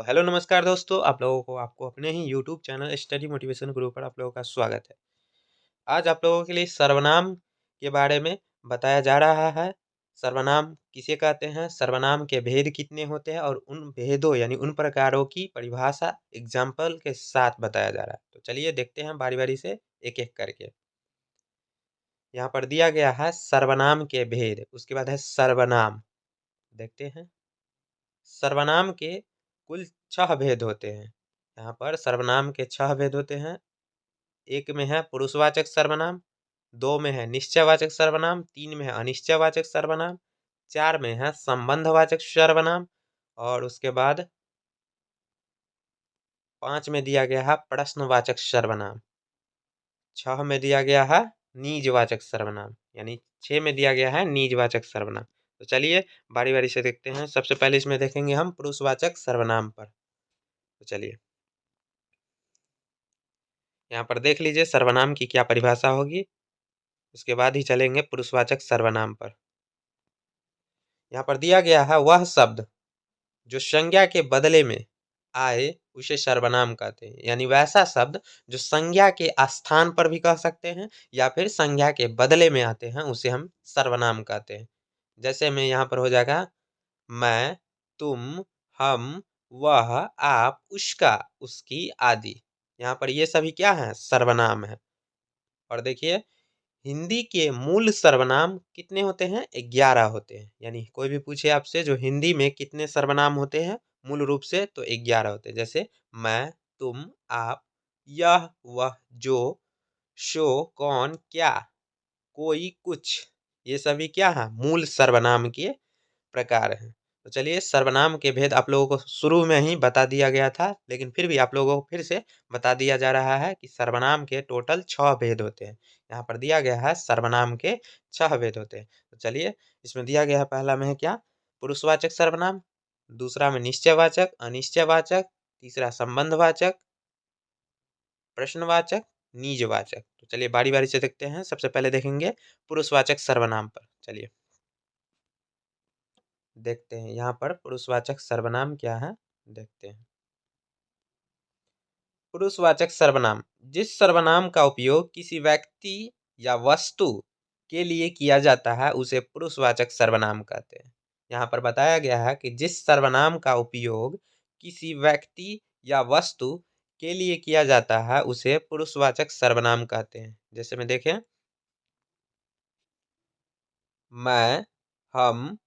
Hello नमस्कार दोस्तों, आप लोगों को आपको अपने ही यूट्यूब चैनल स्टडी मोटिवेशन गुरु पर आप लोगों का स्वागत है। आज आप लोगों के लिए सर्वनाम के बारे में बताया जा रहा है। सर्वनाम किसे कहते हैं, सर्वनाम के भेद कितने होते हैं और उन भेदों यानी उन प्रकारों की परिभाषा एग्जाम्पल के साथ बताया जा रहा है। तो चलिए देखते हैं बारी-बारी से एक-एक करके। यहाँ पर दिया गया है सर्वनाम के भेद, उसके बाद है सर्वनाम। देखते हैं। सर्वनाम के कुल 6 भेद होते हैं। यहाँ पर सर्वनाम के 6 भेद होते हैं। एक में है पुरुषवाचक सर्वनाम, 2 में है निश्चयवाचक सर्वनाम, 3 में है अनिश्चयवाचक सर्वनाम, 4 में है संबंधवाचक सर्वनाम और उसके बाद 5 में दिया गया है प्रश्नवाचक सर्वनाम, 6 में दिया गया है निजवाचक सर्वनाम, यानी 6 में दिया गया है निजवाचक सर्वनाम। तो चलिए बारी-बारी से देखते हैं। सबसे पहले इसमें देखेंगे हम पुरुषवाचक सर्वनाम पर। तो चलिए यहाँ पर देख लीजिए सर्वनाम की क्या परिभाषा होगी, उसके बाद ही चलेंगे पुरुषवाचक सर्वनाम पर। यहाँ पर दिया गया है वह शब्द जो संज्ञा के बदले में आए उसे सर्वनाम कहते हैं, यानी वैसा शब्द जो संज्ञा के स्थान पर भी कह सकते हैं या फिर संज्ञा के बदले में आते हैं उसे हम सर्वनाम कहते हैं। जैसे में यहाँ पर हो जाएगा मैं, तुम, हम, वह, आप, उसका, उसकी आदि। यहाँ पर ये सभी क्या है, सर्वनाम है। और देखिए हिंदी के मूल सर्वनाम कितने होते हैं, 11 होते हैं। यानी कोई भी पूछे आपसे जो हिंदी में कितने सर्वनाम होते हैं मूल रूप से, तो 11 होते हैं। जैसे मैं, तुम, आप, यह, वह, जो, सो, कौन, क्या, कोई, कुछ, ये सभी क्या है, मूल सर्वनाम के प्रकार हैं। तो चलिए सर्वनाम के भेद आप लोगों को शुरू में ही बता दिया गया था, लेकिन फिर भी आप लोगों को फिर से बता दिया जा रहा है कि सर्वनाम के टोटल 6 भेद होते हैं। यहाँ पर दिया गया है सर्वनाम के 6 भेद होते हैं। तो चलिए इसमें दिया गया है पहला में है क्या, पुरुषवाचक सर्वनाम, दूसरा में निश्चयवाचक, अनिश्चयवाचक, तीसरा संबंधवाचक, प्रश्नवाचक, निजवाचक। तो चलिए बारी-बारी से देखते हैं। सबसे पहले देखेंगे पुरुषवाचक सर्वनाम पर। चलिए देखते हैं यहाँ पर पुरुषवाचक सर्वनाम क्या है, देखते हैं। पुरुषवाचक सर्वनाम जिस सर्वनाम का उपयोग किसी व्यक्ति या वस्तु के लिए किया जाता है उसे पुरुषवाचक सर्वनाम कहते हैं। यहाँ पर बताया गया है कि जिस सर्वनाम का उपयोग किसी व्यक्ति या वस्तु के लिए किया जाता है उसे पुरुषवाचक सर्वनाम कहते हैं। जैसे में देखें मैं, हम,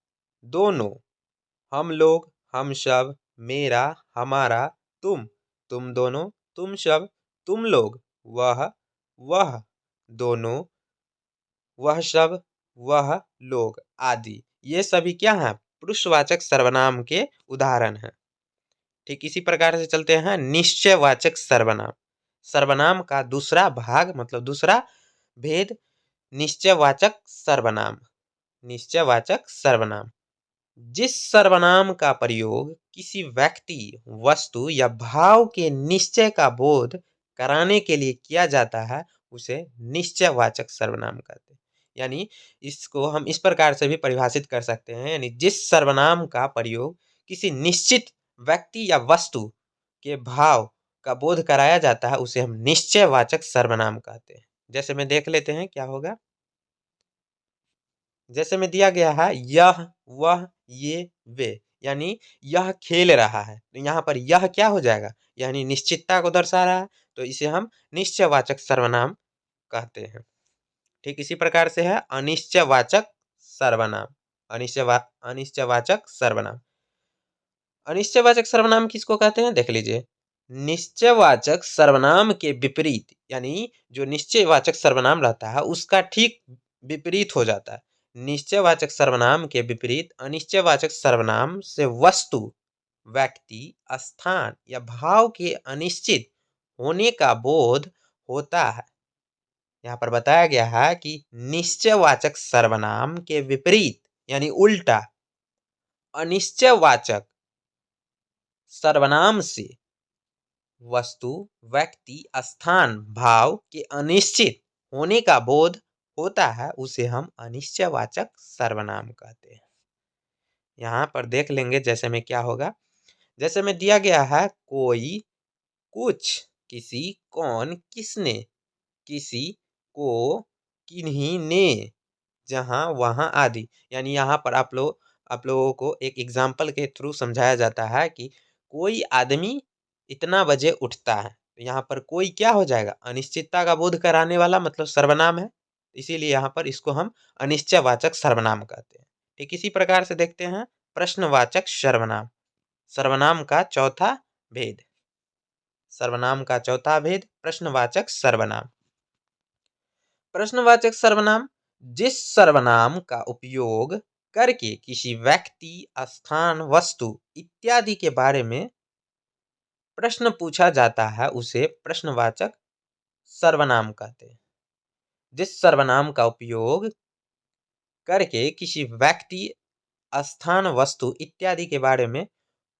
दोनों, हम लोग, हम सब, मेरा, हमारा, तुम दोनों, तुम सब, तुम लोग, वह दोनों, वह सब, वह लोग आदि। ये सभी क्या हैं, पुरुषवाचक सर्वनाम के उदाहरण हैं। ठीक इसी प्रकार से चलते हैं निश्चयवाचक सर्वनाम। सर्वनाम का दूसरा भाग मतलब दूसरा भेद निश्चयवाचक सर्वनाम। निश्चयवाचक सर्वनाम जिस सर्वनाम का प्रयोग किसी व्यक्ति, वस्तु या भाव के निश्चय का बोध कराने के लिए किया जाता है उसे निश्चयवाचक सर्वनाम कहते हैं। यानी इसको हम इस प्रकार से भी परिभाषित कर सकते हैं, यानी जिस सर्वनाम का प्रयोग किसी निश्चित व्यक्ति या वस्तु के भाव का बोध कराया जाता है उसे हम निश्चयवाचक सर्वनाम कहते हैं। जैसे में देख लेते हैं क्या होगा। जैसे में दिया गया है यह, वह, ये, वे, यानी यह खेल रहा है, तो यहाँ पर यह क्या हो जाएगा, यानी निश्चितता को दर्शा रहा है, तो इसे हम निश्चयवाचक सर्वनाम कहते हैं। ठीक इसी प्रकार से है अनिश्चयवाचक सर्वनाम। अनिश्चयवाचक सर्वनाम। अनिश्चयवाचक सर्वनाम किसको कहते हैं, देख लीजिए। निश्चयवाचक सर्वनाम के विपरीत, यानी जो निश्चयवाचक सर्वनाम रहता है उसका ठीक विपरीत हो जाता है। निश्चयवाचक सर्वनाम के विपरीत अनिश्चयवाचक सर्वनाम से वस्तु, व्यक्ति, स्थान या भाव के अनिश्चित होने का बोध होता है। यहाँ पर बताया गया है कि निश्चयवाचक सर्वनाम के विपरीत यानी उल्टा अनिश्चयवाचक सर्वनाम से वस्तु, व्यक्ति, स्थान, भाव के अनिश्चित होने का बोध होता है उसे हम अनिश्चयवाचक सर्वनाम कहते हैं। यहाँ पर देख लेंगे जैसे में क्या होगा। जैसे में दिया गया है कोई, कुछ, किसी, कौन, किसने, किसी, को, किन्हीं ने, जहां, वहां आदि। यानी यहाँ पर आप लोगों को एक एग्जाम्पल के थ्रू समझाया जाता है कि कोई आदमी इतना बजे उठता है। तो यहाँ पर कोई क्या हो जाएगा, अनिश्चितता का बोध कराने वाला मतलब सर्वनाम है, इसीलिए यहाँ पर इसको हम अनिश्चयवाचक सर्वनाम कहते हैं। ठीक इसी प्रकार से देखते हैं प्रश्नवाचक सर्वनाम। सर्वनाम का चौथा भेद। सर्वनाम का चौथा भेद प्रश्नवाचक सर्वनाम। प्रश्नवाचक सर्वनाम जिस सर्वनाम का उपयोग करके किसी व्यक्ति, स्थान, वस्तु इत्यादि के बारे में प्रश्न पूछा जाता है उसे प्रश्नवाचक सर्वनाम कहते हैं। जिस सर्वनाम का उपयोग करके किसी व्यक्ति, स्थान, वस्तु इत्यादि के बारे में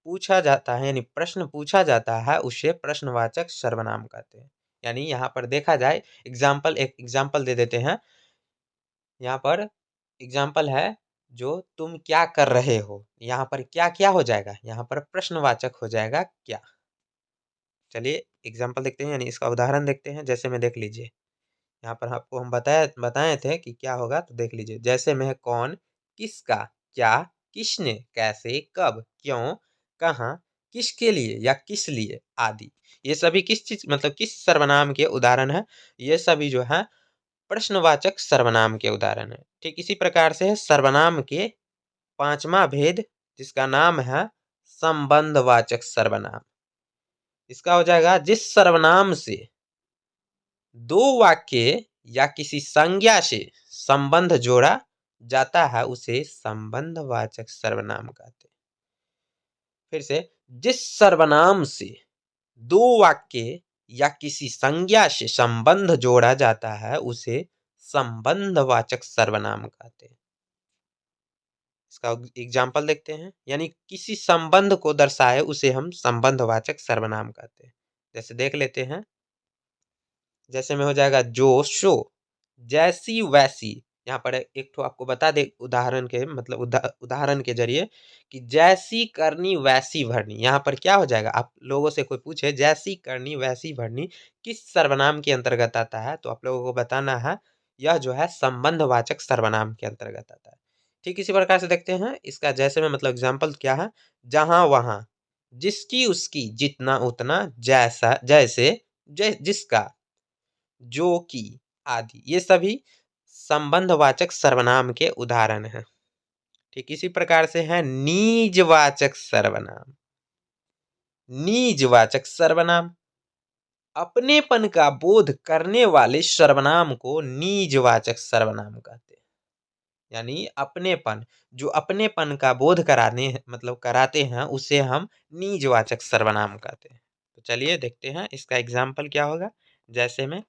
पूछा जाता है यानी प्रश्न पूछा जाता है उसे प्रश्नवाचक सर्वनाम कहते हैं। यानी यहाँ पर देखा जाए एक एग्जाम्पल दे देते हैं। यहाँ पर एग्जाम्पल है जो तुम क्या कर रहे हो, यहाँ पर क्या क्या हो जाएगा, यहाँ पर प्रश्नवाचक हो जाएगा क्या। चलिए एग्जाम्पल देखते हैं यानी इसका उदाहरण देखते हैं। जैसे में देख लीजिए, यहाँ पर आपको हम बताए थे कि क्या होगा, तो देख लीजिए। जैसे में है कौन, किसका, क्या, किसने, कैसे, कब, क्यों, कहाँ, किसके लिए या किस लिए आदि। ये सभी किस चीज मतलब किस सर्वनाम के उदाहरण है, ये सभी जो है प्रश्नवाचक सर्वनाम के उदाहरण है। ठीक इसी प्रकार से है सर्वनाम के पांचवा भेद, जिसका नाम है संबंधवाचक सर्वनाम। इसका हो जाएगा जिस सर्वनाम से दो वाक्य या किसी संज्ञा से संबंध जोड़ा जाता है उसे संबंधवाचक सर्वनाम कहते हैं। फिर से, जिस सर्वनाम से दो वाक्य या किसी संज्ञा से संबंध जोड़ा जाता है उसे संबंधवाचक सर्वनाम कहते हैं। इसका एग्जाम्पल देखते हैं। यानी किसी संबंध को दर्शाए उसे हम संबंधवाचक सर्वनाम कहते हैं। जैसे देख लेते हैं। जैसे में हो जाएगा जो, सो, जैसी, वैसी। यहाँ पर एक तो आपको बता दे उदाहरण के मतलब उदाहरण के जरिए कि जैसी करनी वैसी भरनी। यहाँ पर क्या हो जाएगा, आप लोगों से कोई पूछे जैसी करनी वैसी भरनी किस सर्वनाम के अंतर्गत आता है, तो आप लोगों को बताना है यह जो है संबंधवाचक सर्वनाम के अंतर्गत आता है। ठीक इसी प्रकार से देखते हैं इसका जैसे में मतलब एग्जाम्पल क्या है। जहां, वहां, जिसकी, उसकी, जितना, उतना, जैसा, जैसे, जिसका, जो की आदि, ये सभी संबंधवाचक सर्वनाम के उदाहरण हैं। ठीक इसी प्रकार से है निजवाचक सर्वनाम। निजवाचक सर्वनाम अपनेपन का बोध करने वाले सर्वनाम को निजवाचक सर्वनाम कहते हैं। यानी अपनेपन, जो अपनेपन का बोध कराने मतलब कराते हैं उसे हम निजवाचक सर्वनाम कहते हैं। तो चलिए देखते हैं इसका एग्जाम्पल क्या होगा। जैसे में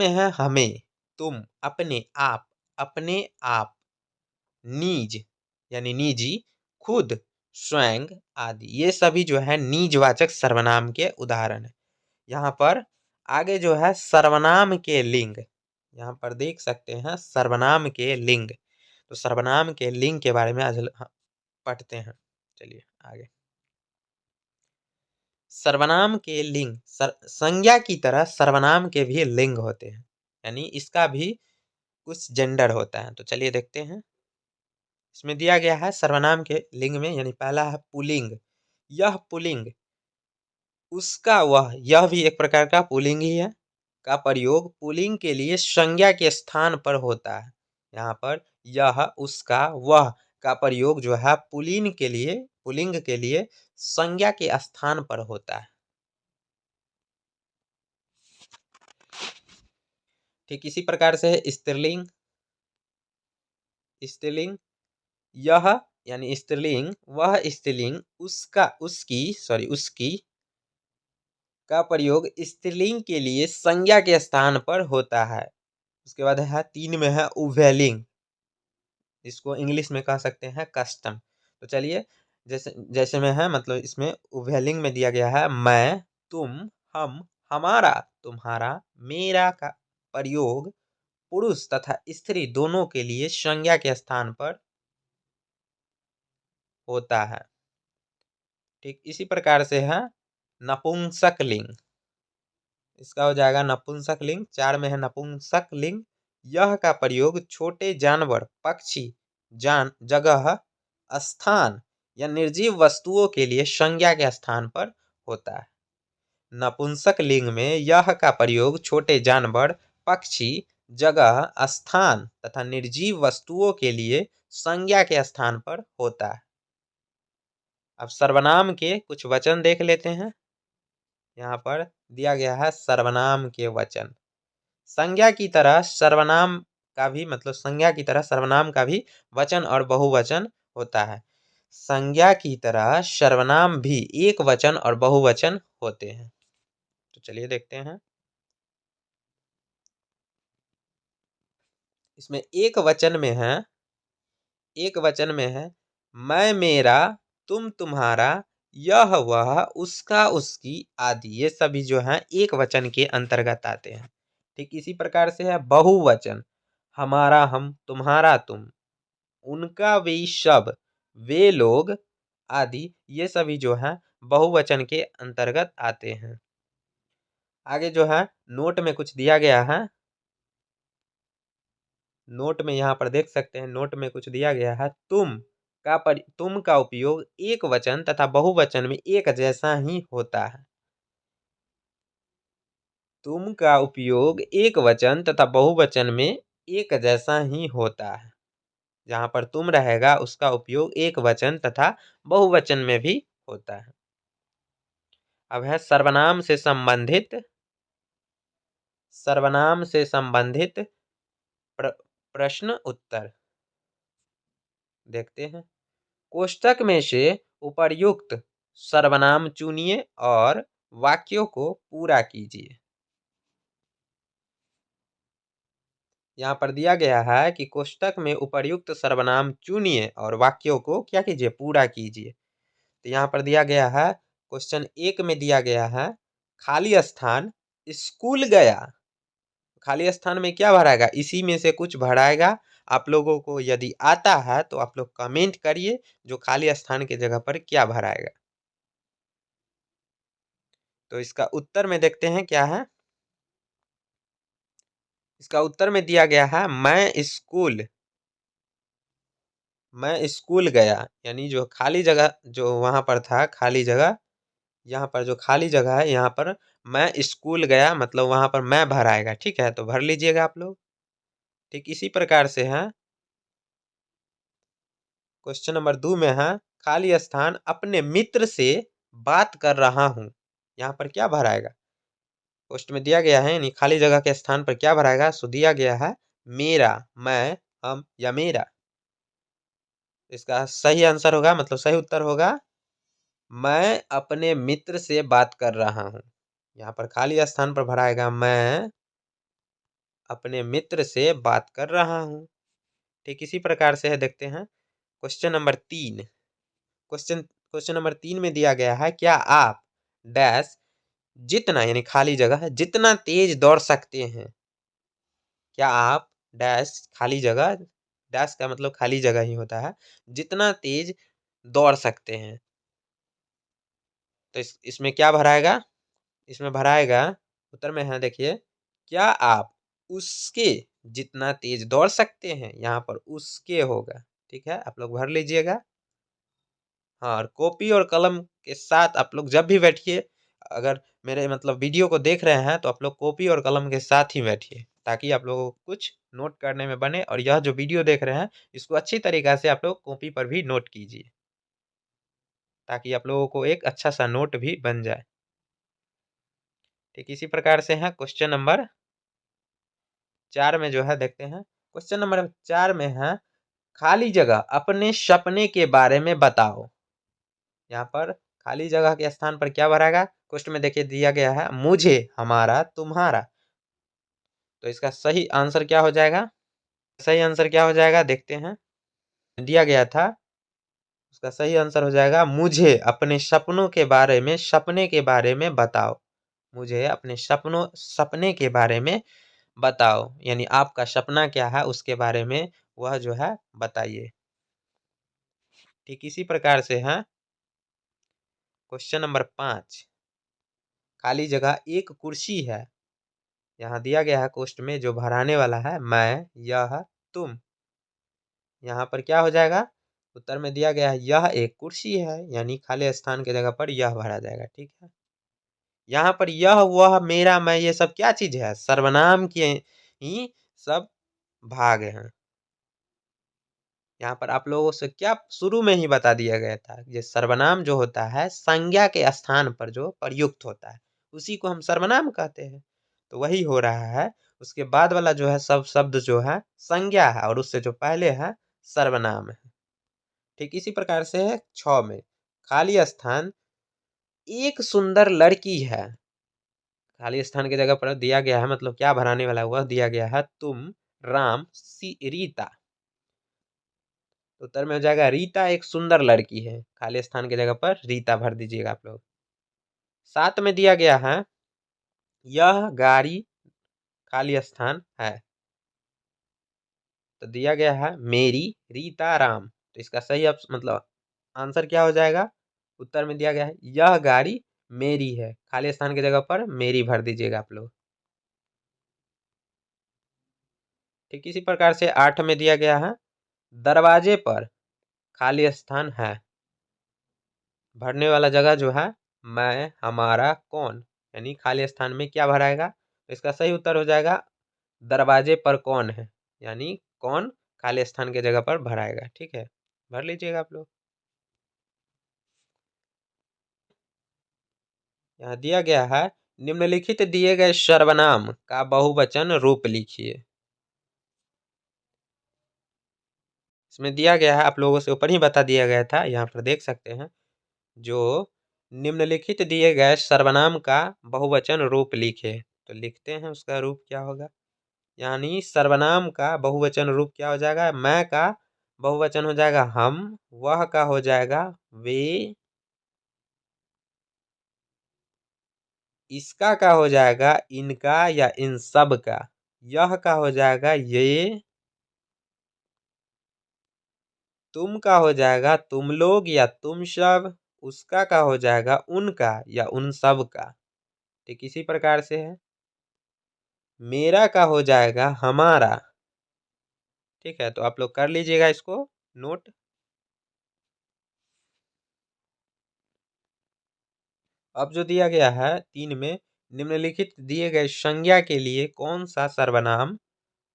है हमें, तुम, अपने आप, निज यानी निजी, खुद, स्वयं आदि, ये सभी जो है निजवाचक सर्वनाम के उदाहरण है। यहाँ पर आगे जो है सर्वनाम के लिंग, यहाँ पर देख सकते हैं सर्वनाम के लिंग। तो सर्वनाम के लिंग के बारे में आज पढ़ते हैं। चलिए आगे। सर्वनाम के लिंग, संज्ञा की तरह सर्वनाम के भी लिंग होते हैं, यानी इसका भी कुछ जेंडर होता है। तो चलिए देखते हैं। इसमें दिया गया है सर्वनाम के लिंग में, यानी पहला है पुल्लिंग। यह पुल्लिंग, उसका, वह, यह भी एक प्रकार का पुल्लिंग ही है, का प्रयोग पुल्लिंग के लिए संज्ञा के स्थान पर होता है। यहाँ पर यह, उसका, वह का प्रयोग जो है पुल्लिंग के लिए संज्ञा के स्थान पर होता है। ठीक इसी प्रकार से है स्त्रीलिंग। स्त्रीलिंग यह यानी स्त्रीलिंग, वह स्त्रीलिंग, उसका, उसकी का प्रयोग स्त्रीलिंग के लिए संज्ञा के स्थान पर होता है। उसके बाद है 3 में है उभयलिंग, इसको इंग्लिश में कह सकते हैं कस्टम। तो चलिए जैसे जैसे में है मतलब इसमें उभयलिंग में दिया गया है मैं, तुम, हम, हमारा, तुम्हारा, मेरा का प्रयोग पुरुष तथा स्त्री दोनों के लिए संज्ञा के स्थान पर होता है। ठीक इसी प्रकार से है नपुंसक लिंग। इसका हो जाएगा नपुंसक लिंग। 4 में है नपुंसक लिंग। यह का प्रयोग छोटे जानवर, पक्षी, जगह, स्थान या निर्जीव वस्तुओं के लिए संज्ञा के स्थान पर होता है। नपुंसक लिंग में यह का प्रयोग छोटे जानवर, पक्षी, जगह, स्थान तथा निर्जीव वस्तुओं के लिए संज्ञा के स्थान पर होता है। अब सर्वनाम के कुछ वचन देख लेते हैं। यहाँ पर दिया गया है सर्वनाम के वचन। संज्ञा की तरह सर्वनाम का भी मतलब संज्ञा की तरह सर्वनाम का भी वचन और बहुवचन होता है। संज्ञा की तरह सर्वनाम भी एक वचन और बहुवचन होते हैं। तो चलिए देखते हैं। इसमें एक वचन में है मैं मेरा, तुम तुम्हारा, यह वह, उसका उसकी आदि। ये सभी जो है एक वचन के अंतर्गत आते हैं। ठीक इसी प्रकार से है बहुवचन, हमारा हम, तुम्हारा तुम, उनका वे सब, वे लोग आदि। ये सभी जो है बहुवचन के अंतर्गत आते हैं। आगे जो है नोट में कुछ दिया गया है। नोट में यहाँ पर देख सकते हैं, नोट में कुछ दिया गया है। तुम का उपयोग एक वचन तथा बहुवचन में एक जैसा ही होता है। तुम का उपयोग एक वचन तथा बहुवचन में एक जैसा ही होता है। जहां पर तुम रहेगा उसका उपयोग एक वचन तथा बहुवचन में भी होता है। अब है सर्वनाम से संबंधित प्रश्न उत्तर देखते हैं। कोष्ठक में से उपर्युक्त सर्वनाम चुनिए और वाक्यों को पूरा कीजिए। यहाँ पर दिया गया है कि कोष्ठक में उपर्युक्त सर्वनाम चुनिए और वाक्यों को क्या कीजिए, पूरा कीजिए। तो यहाँ पर दिया गया है, क्वेश्चन 1 में दिया गया है खाली स्थान स्कूल गया। खाली स्थान में क्या भराएगा, इसी में से कुछ भराएगा। आप लोगों को यदि आता है तो आप लोग कमेंट करिए जो खाली स्थान के जगह पर क्या भराएगा। तो इसका उत्तर में देखते हैं क्या है। इसका उत्तर में दिया गया है मैं स्कूल गया। यानी जो खाली जगह जो वहां पर था खाली जगह, यहाँ पर जो खाली जगह है यहाँ पर मैं स्कूल गया मतलब वहां पर मैं भर आएगा। ठीक है, तो भर लीजिएगा आप लोग। ठीक इसी प्रकार से है क्वेश्चन नंबर 2 में है खाली स्थान अपने मित्र से बात कर रहा हूं। यहाँ पर क्या भराएगा, क्वेश्चन में दिया गया है यानी खाली जगह के स्थान पर क्या भराएगा। सो दिया गया है मेरा, मैं, हम या मेरा। इसका सही आंसर होगा मतलब सही उत्तर होगा मैं अपने मित्र से बात कर रहा हूं। यहाँ पर खाली स्थान पर भराएगा मैं अपने मित्र से बात कर रहा हूं। ठीक इसी प्रकार से है, देखते हैं क्वेश्चन नंबर 3। क्वेश्चन नंबर 3 में दिया गया है क्या आप डैश जितना यानी खाली जगह है जितना तेज दौड़ सकते हैं। क्या आप डैश खाली जगह, डैश का मतलब खाली जगह ही होता है, जितना तेज दौड़ सकते हैं। तो इसमें क्या भराएगा, इसमें भराएगा उत्तर में है देखिए क्या आप उसके जितना तेज दौड़ सकते हैं। यहाँ पर उसके होगा। ठीक है, आप लोग भर लीजिएगा। हाँ, और कॉपी और कलम के साथ आप लोग जब भी बैठिए, अगर मेरे मतलब वीडियो को देख रहे हैं तो आप लोग कॉपी और कलम के साथ ही बैठिए ताकि आप लोगों को कुछ नोट करने में बने। और यह जो वीडियो देख रहे हैं इसको अच्छी तरीक़ा से आप लोग कॉपी पर भी नोट कीजिए ताकि आप लोगों को एक अच्छा सा नोट भी बन जाए। ठीक इसी प्रकार से है क्वेश्चन नंबर 4 में जो है देखते हैं। क्वेश्चन नंबर 4 में है खाली जगह अपने सपने के बारे में बताओ। यहाँ पर खाली जगह के स्थान पर क्या भराएगा, क्वेश्चन में देखिए दिया गया है मुझे, हमारा, तुम्हारा। तो इसका सही आंसर क्या हो जाएगा, सही आंसर क्या हो जाएगा देखते हैं। दिया गया था उसका सही आंसर हो जाएगा मुझे अपने सपनों के बारे में, सपने के बारे में बताओ। मुझे अपने सपने के बारे में बताओ यानी आपका सपना क्या है उसके बारे में वह जो है बताइए। ठीक इसी प्रकार से है क्वेश्चन नंबर 5, खाली जगह एक कुर्सी है। यहाँ दिया गया है क्वेश्चन में, जो भराने वाला है मैं, यह, तुम। यहाँ पर क्या हो जाएगा? उत्तर में दिया गया है यह एक कुर्सी है, यानी खाली स्थान के जगह पर यह भरा जाएगा। ठीक है, यहाँ पर यह, वह, मेरा, मैं, ये सब क्या चीज है? सर्वनाम के ही सब भाग हैं। यहाँ पर आप लोगों से क्या शुरू में ही बता दिया गया था, ये सर्वनाम जो होता है संज्ञा के स्थान पर जो प्रयुक्त होता है उसी को हम सर्वनाम कहते हैं। तो वही हो रहा है। उसके बाद वाला जो है सब शब्द जो है संज्ञा है, और उससे जो पहले है सर्वनाम है। ठीक इसी प्रकार से है 6 में, खाली स्थान एक सुंदर लड़की है। खाली स्थान की जगह पर दिया गया है, मतलब क्या भराने वाला है, वह दिया गया है तुम, राम, रीता। उत्तर में हो जाएगा रीता एक सुंदर लड़की है। खाली स्थान की जगह पर रीता भर दीजिएगा आप लोग। 7 में दिया गया है यह गाड़ी, खाली स्थान है, तो दिया गया है मेरी, रीता, राम। तो इसका सही मतलब आंसर क्या हो जाएगा? उत्तर में दिया गया है यह गाड़ी मेरी है, खाली स्थान की जगह पर मेरी भर दीजिएगा आप लोग। ठीक इसी प्रकार से 8 में दिया गया है दरवाजे पर खाली स्थान है। भरने वाला जगह जो है मैं, हमारा, कौन, यानी खाली स्थान में क्या भराएगा? तो इसका सही उत्तर हो जाएगा दरवाजे पर कौन है, यानी कौन खाली स्थान के जगह पर भराएगा। ठीक है, भर लीजिएगा आप लोग। यहाँ दिया गया है निम्नलिखित दिए गए सर्वनाम का बहुवचन रूप लिखिए। इसमें दिया गया है, आप लोगों से ऊपर ही बता दिया गया था, यहाँ पर देख सकते हैं, जो निम्नलिखित दिए गए सर्वनाम का बहुवचन रूप लिखे। तो लिखते हैं उसका रूप क्या होगा। यानी सर्वनाम का बहुवचन रूप क्या हो जाएगा? मैं का बहुवचन हो जाएगा हम, वह का हो जाएगा वे, इसका का हो जाएगा इनका या इन सब का, यह का हो जाएगा ये, तुम का हो जाएगा तुम लोग या तुम सब, उसका का हो जाएगा उनका या उन सब का। ठीक इसी प्रकार से है मेरा का हो जाएगा हमारा। ठीक है, तो आप लोग कर लीजिएगा इसको नोट। अब जो दिया गया है 3 में, निम्नलिखित दिए गए संज्ञा के लिए कौन सा सर्वनाम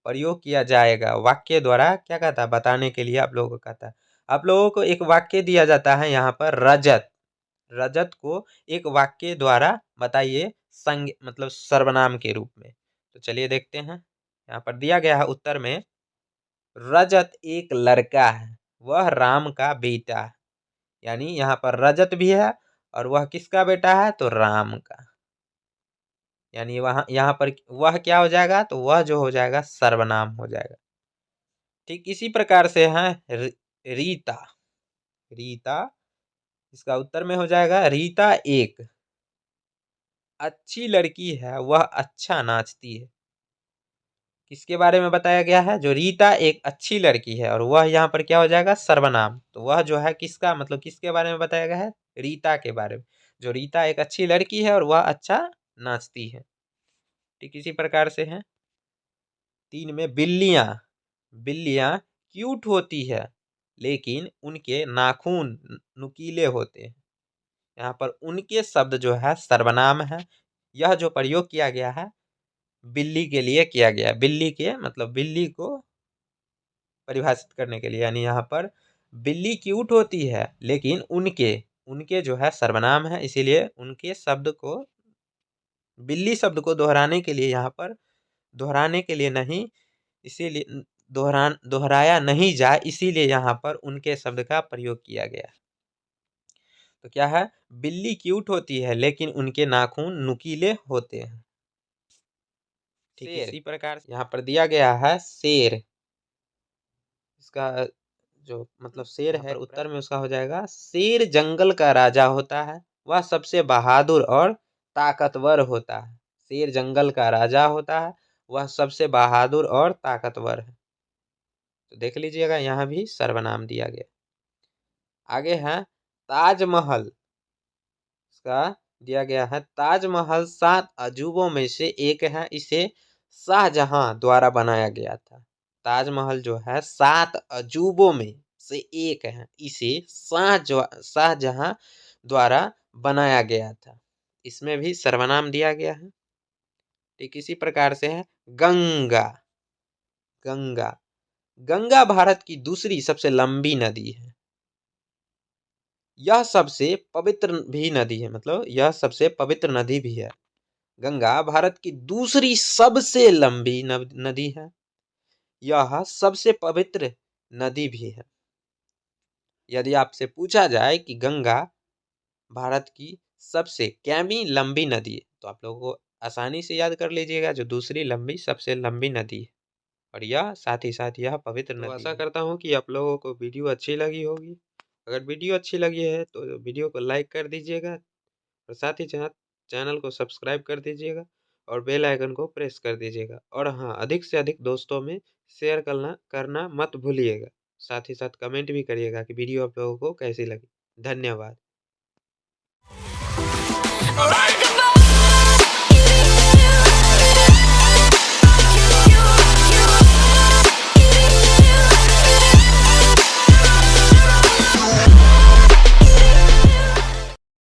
प्रयोग किया जाएगा? वाक्य द्वारा क्या कहता है बताने के लिए आप लोगों को कहता है। आप लोगों को एक वाक्य दिया जाता है यहाँ पर रजत, रजत को एक वाक्य द्वारा बताइए संज्ञा मतलब सर्वनाम के रूप में। तो चलिए देखते हैं, यहाँ पर दिया गया है उत्तर में रजत एक लड़का है, वह राम का बेटा है। यानी यहाँ पर रजत भी है और वह किसका बेटा है? तो राम का। यानी वहां यहाँ पर वह क्या हो जाएगा? तो वह जो हो जाएगा सर्वनाम हो जाएगा। ठीक इसी प्रकार से है रीता, रीता इसका उत्तर में हो जाएगा रीता एक अच्छी लड़की है, वह अच्छा नाचती है। किसके बारे में बताया गया है? जो रीता एक अच्छी लड़की है, और वह यहाँ पर क्या हो जाएगा? सर्वनाम। तो वह जो है किसका मतलब किसके बारे में बताया गया है? रीता के बारे में। जो रीता एक अच्छी लड़की है और वह अच्छा नाचती है। ठीक इसी प्रकार से है 3 में बिल्लियां, बिल्लियां क्यूट होती है लेकिन उनके नाखून नुकीले होते हैं। यहाँ पर उनके शब्द जो है सर्वनाम है। यह जो प्रयोग किया गया है बिल्ली के लिए किया गया, बिल्ली के मतलब बिल्ली को परिभाषित करने के लिए। यानी यहाँ पर बिल्ली क्यूट होती है लेकिन उनके, उनके जो है सर्वनाम है, इसीलिए उनके शब्द को, बिल्ली शब्द को दोहराने के लिए, यहाँ पर दोहराने के लिए नहीं, इसीलिए दोहराया नहीं जाए, इसीलिए यहाँ पर उनके शब्द का प्रयोग किया गया। तो क्या है? बिल्ली क्यूट होती है लेकिन उनके नाखून नुकीले होते हैं। ठीक इसी प्रकार यहाँ पर दिया गया है शेर, इसका जो मतलब शेर है उत्तर में उसका हो जाएगा शेर जंगल का राजा होता है, वह सबसे बहादुर और ताकतवर होता है। शेर जंगल का राजा होता है, वह सबसे बहादुर और ताकतवर है। तो देख लीजिएगा यहाँ भी सर्वनाम दिया गया। आगे है ताजमहल इसका दिया गया है ताजमहल 7 अजूबों में से एक है, इसे शाहजहां द्वारा बनाया गया था। ताजमहल जो है 7 अजूबों में से एक है, इसे शाहजहां द्वारा बनाया गया था। इसमें भी सर्वनाम दिया गया है। ठीक इसी प्रकार से है गंगा। गंगा गंगा भारत की दूसरी सबसे लंबी नदी है। यह सबसे पवित्र भी नदी है, मतलब यह सबसे पवित्र नदी भी है। गंगा भारत की दूसरी सबसे लंबी नदी है। यह सबसे पवित्र नदी भी है। यदि आपसे पूछा जाए कि गंगा भारत की सबसे कैमी लंबी नदी है, तो आप लोगों को आसानी से याद कर लीजिएगा जो दूसरी लंबी सबसे लंबी नदी है, और यह साथ ही साथ यह पवित्र नदी है। आशा करता हूँ कि आप लोगों को वीडियो अच्छी लगी होगी। अगर वीडियो अच्छी लगी है तो वीडियो को लाइक कर दीजिएगा, और साथ ही साथ चैनल को सब्सक्राइब कर दीजिएगा, और बेल आइकन को प्रेस कर दीजिएगा। और हाँ, अधिक से अधिक दोस्तों में शेयर करना मत भूलिएगा। साथ ही साथ कमेंट भी करिएगा कि वीडियो आप लोगों को कैसी लगी। धन्यवाद।